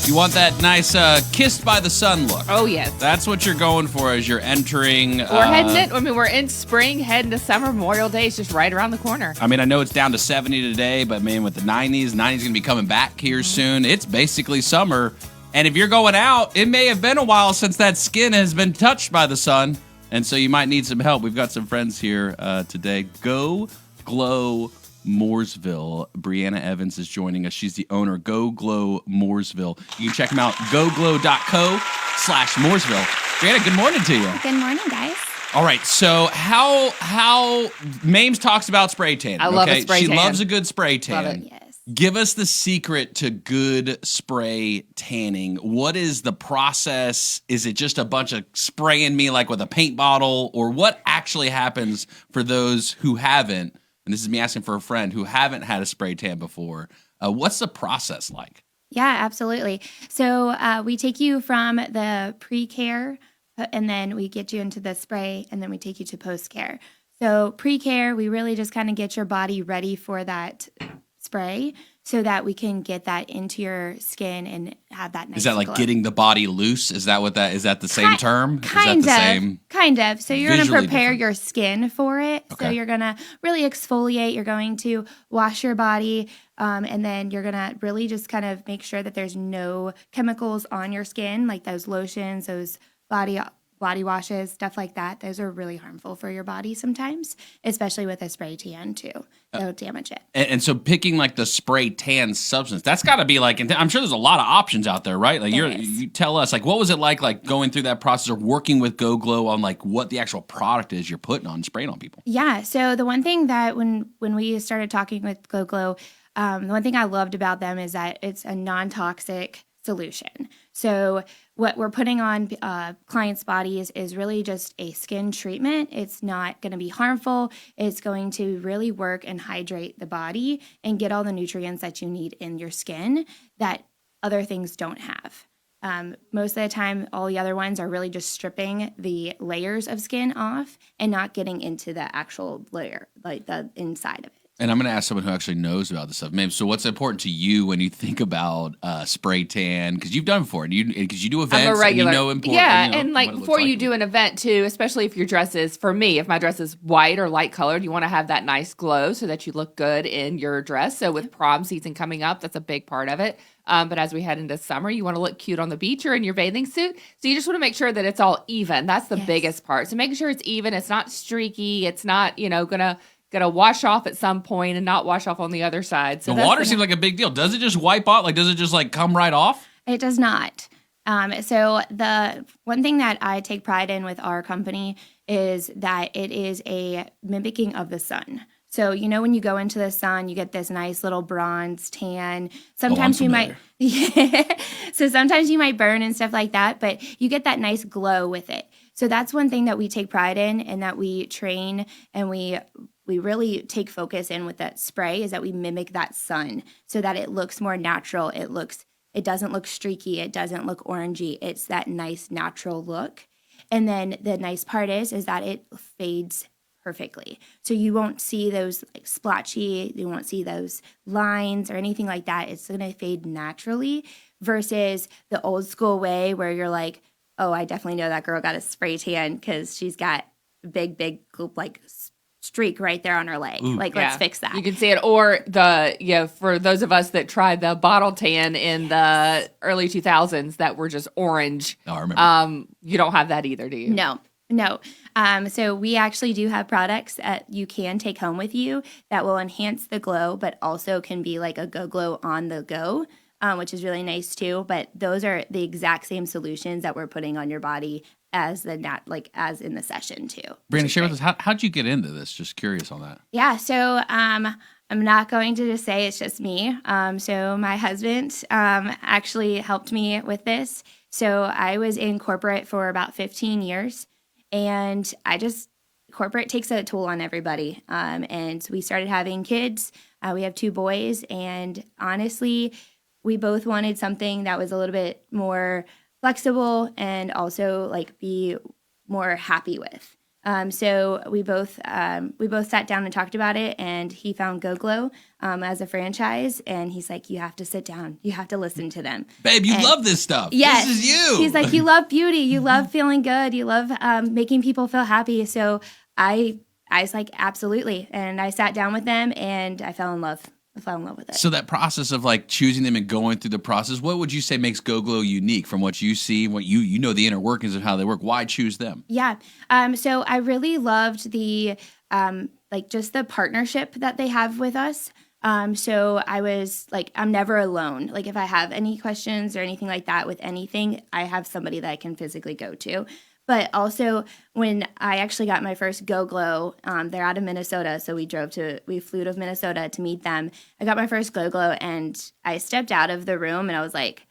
You want that nice kissed by the sun look. Oh, yes. That's what you're going for as you're entering. We're heading in. I mean, we're in spring, heading to summer. Memorial Day is just right around the corner. I mean, I know it's down to 70 today, but man, with the 90s going to be coming back here soon. It's basically summer. And if you're going out, it may have been a while since that skin has been touched by the sun. And so you might need some help. We've got some friends here today. goGLOW Mooresville. Briana Evans is joining us. She's the owner, goGLOW Mooresville. You can check them out, goglow.co/Mooresville. Briana, good morning to you. Good morning, guys. All right, so how Mames talks about spray tan. I love a spray tan. She loves a good spray tan. Love it. Yes. Give us the secret to good spray tanning. What is the process? Is it just a bunch of spraying me like with a paint bottle? Or what actually happens for those who haven't, and this is me asking for a friend, who haven't had a spray tan before? What's the process like? Yeah, absolutely. So we take you from the pre-care, and then we get you into the spray, and then we take you to post-care. So pre-care, we really just kind of get your body ready for that spray so that we can get that into your skin and have that nice Is that like glow. getting the body loose? Is that what that is? That the same term? Kind is that the same? Kind of. So you're going to Visually prepare different. your skin for it. Okay. So you're going to really exfoliate. You're going to wash your body. And then you're going to really just kind of make sure that there's no chemicals on your skin, like those lotions, those body washes, stuff like that. Those are really harmful for your body sometimes, especially with a spray tan too. They'll damage it. And so picking like the spray tan substance, that's got to be like, I'm sure there's a lot of options out there, right? Like you tell us, like, what was it like going through that process of working with goGLOW on like what the actual product is you're putting on, spraying on people? Yeah. So the one thing that when we started talking with goGLOW, the one thing I loved about them is that it's a non-toxic solution. So what we're putting on clients' bodies is really just a skin treatment. It's not going to be harmful. It's going to really work and hydrate the body and get all the nutrients that you need in your skin that other things don't have. Most of the time, all the other ones are really just stripping the layers of skin off and not getting into the actual layer, like the inside of it. And I'm going to ask someone who actually knows about this stuff. Ma'am, so what's important to you when you think about spray tan? Because you've done it before, because you do events. I'm a regular. And you know important. Yeah, you know, and like what it before looks you like. do an event too, especially if your dress is, for me, if my dress is white or light colored, you want to have that nice glow so that you look good in your dress. So with prom season coming up, that's a big part of it. But as we head into summer, you want to look cute on the beach or in your bathing suit. So you just want to make sure that it's all even. That's the biggest part. So making sure it's even. It's not streaky. It's not, gonna wash off at some point and not wash off on the other side. So the water seems like a big deal. Does it just wipe off? Like, does it just like come right off? It does not. So the one thing that I take pride in with our company is that it is a mimicking of the sun. So, when you go into the sun, you get this nice little bronze tan. Sometimes you might, so sometimes you might burn and stuff like that, but you get that nice glow with it. So that's one thing that we take pride in and that we train and we really take focus in with that spray is that we mimic that sun so that it looks more natural. It doesn't look streaky. It doesn't look orangey. It's that nice natural look. And then the nice part is that it fades perfectly. So you won't see those like splotchy, you won't see those lines or anything like that. It's going to fade naturally versus the old school way where you're like, oh, I definitely know that girl got a spray tan because she's got a big like streak right there on her leg. Ooh. Let's fix that. You can see it. Or for those of us that tried the bottle tan in the early 2000s that were just orange. Oh, I remember. You don't have that either, do you? No. So we actually do have products that you can take home with you that will enhance the glow, but also can be like a goGLOW on the go, which is really nice too. But those are the exact same solutions that we're putting on your body as as in the session too. Briana, share with us, how'd you get into this? Just curious on that. Yeah. So I'm not going to just say it's just me. So my husband actually helped me with this. So I was in corporate for about 15 years. And corporate takes a toll on everybody. And we started having kids. We have 2 boys. And honestly, we both wanted something that was a little bit more flexible and also be more happy with. So we both sat down and talked about it, and he found goGLOW as a franchise, and he's like, you have to sit down, you have to listen to them. Babe, you love this stuff. Yes. This is you. He's like, you love beauty, you love feeling good, you love making people feel happy. So I was like, absolutely. And I sat down with them, and I fell in love. With it. So that process of like choosing them and going through the process, what would you say makes goGLOW unique from what you see, what you know the inner workings of how they work? Why choose them? Yeah. So I really loved the like just the partnership that they have with us. So I was like, I'm never alone. Like if I have any questions or anything like that with anything, I have somebody that I can physically go to. But also, when I actually got my first goGLOW, they're out of Minnesota, so we flew to Minnesota to meet them. I got my first goGLOW, and I stepped out of the room, and I was like,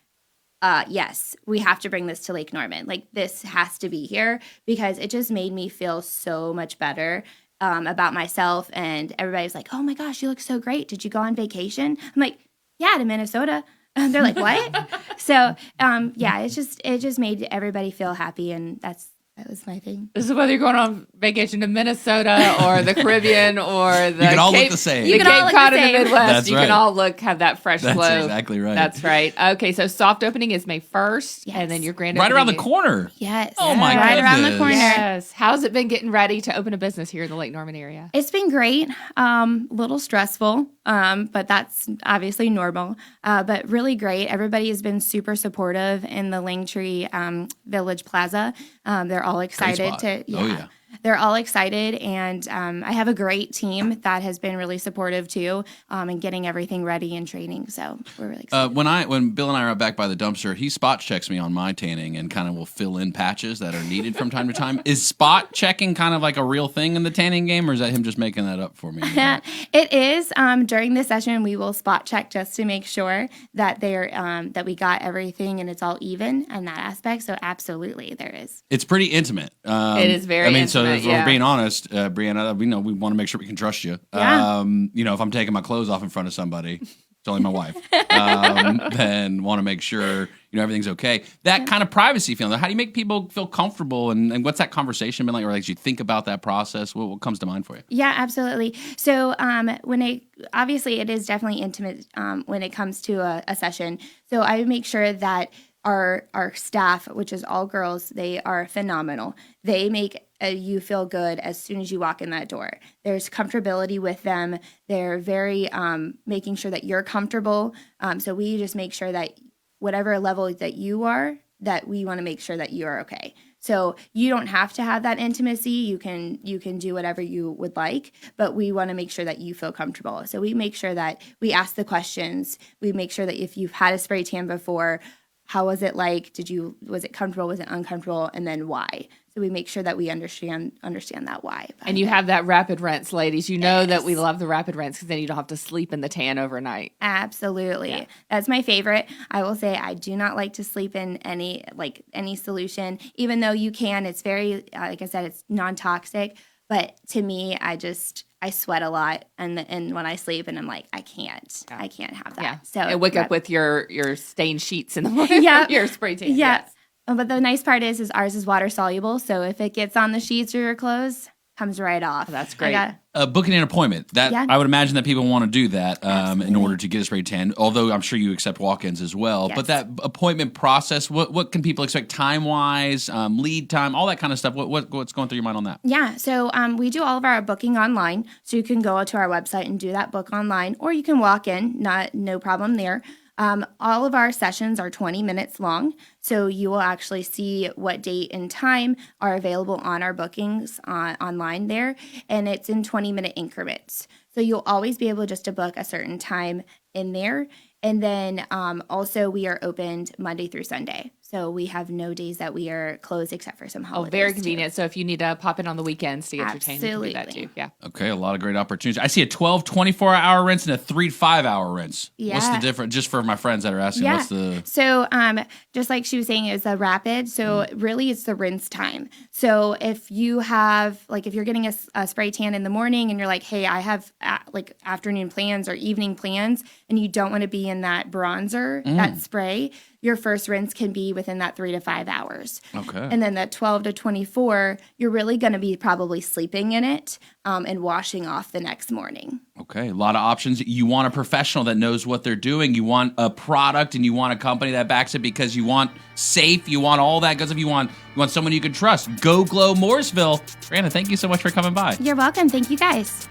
yes, we have to bring this to Lake Norman. Like, this has to be here, because it just made me feel so much better about myself, and everybody was like, oh my gosh, you look so great. Did you go on vacation? I'm like, yeah, to Minnesota. They're like, what? So, yeah, it just made everybody feel happy, and that was my thing. This is whether you're going on vacation to Minnesota or the Caribbean or the You can all Cape, look the same. The You can all Cape look Cod the in the same. Midwest. That's You right. can all have that fresh That's glow. exactly right. That's right. Okay, so soft opening is May 1st, Yes. and then your grand Right around the opening corner. Yes. Oh, my right around the goodness. corner. Yes. How's it been getting ready to open a business here in the Lake Norman area? It's been great. A little stressful, but that's obviously normal. But really great. Everybody has been super supportive in the Langtree Village Plaza. They're all excited spot. to. Oh, yeah. They're all excited, and I have a great team that has been really supportive too, and getting everything ready and training. So we're really excited. When Bill and I are out back by the dumpster, he spot checks me on my tanning and kind of will fill in patches that are needed from time to time. Is spot checking kind of like a real thing in the tanning game, or is that him just making that up for me? It is. During the session, we will spot check just to make sure that that we got everything and it's all even in that aspect. So absolutely, there is. It's pretty intimate. It is very so intimate, if yeah. we're being honest, Briana, we want to make sure we can trust you. Yeah. If I'm taking my clothes off in front of somebody, it's only my wife, then want to make sure, everything's okay. That kind of privacy feeling, how do you make people feel comfortable, and what's that conversation been like, or as you think about that process, what comes to mind for you? Yeah, absolutely. So obviously it is definitely intimate when it comes to a session. So I make sure that our staff, which is all girls, they are phenomenal. They make you feel good as soon as you walk in that door. There's comfortability with them. They're very making sure that you're comfortable. So we just make sure that whatever level that you are, that we want to make sure that you are okay. So you don't have to have that intimacy. You can do whatever you would like, but we want to make sure that you feel comfortable. So we make sure that we ask the questions. We make sure that if you've had a spray tan before, how was it like? Was it comfortable? Was it uncomfortable? And then why? So we make sure that we understand that why. And you have that rapid rinse, ladies. You know that we love the rapid rinse because then you don't have to sleep in the tan overnight. Absolutely. Yeah. That's my favorite. I will say I do not like to sleep in any solution, even though you can. It's very, like I said, it's non-toxic. But to me, I sweat a lot, and when I sleep, and I'm like, I can't have that. Yeah. So and wake up with your stained sheets in the morning. Yeah. Your spray tan. Yeah. Yes. But the nice part is ours is water soluble. So if it gets on the sheets or your clothes, comes right off. Oh, that's great. Booking an appointment. Yeah. I would imagine that people want to do that in order to get a spray tan, although I'm sure you accept walk-ins as well. Yes. But that appointment process, what can people expect time-wise, lead time, all that kind of stuff? What's going through your mind on that? Yeah, so we do all of our booking online. So you can go to our website and do that book online, or you can walk in, no problem there. All of our sessions are 20 minutes long, so you will actually see what date and time are available on our bookings online there, and it's in 20-minute increments. So you'll always be able just to book a certain time in there. And then also we are opened Monday through Sunday. So we have no days that we are closed except for some holidays. Oh, very convenient. So if you need to pop in on the weekends to get your tan, you can do that too. Yeah. Okay, a lot of great opportunities. I see a 12, 24-hour rinse and a 3 to 5 hour rinse. Yeah. What's the difference? Just for my friends that are asking, Yeah. what's the... So just like she was saying, it's a rapid. So really it's the rinse time. So if you have, if you're getting a spray tan in the morning and you're like, hey, I have afternoon plans or evening plans, and you don't want to be in that bronzer, that spray, your first rinse can be within that 3 to 5 hours. Okay. And then that 12 to 24, you're really going to be probably sleeping in it and washing off the next morning. Okay, a lot of options. You want a professional that knows what they're doing. You want a product and you want a company that backs it because you want safe. You want all that good stuff. You want someone you can trust. goGLOW Mooresville. Briana, thank you so much for coming by. You're welcome. Thank you, guys.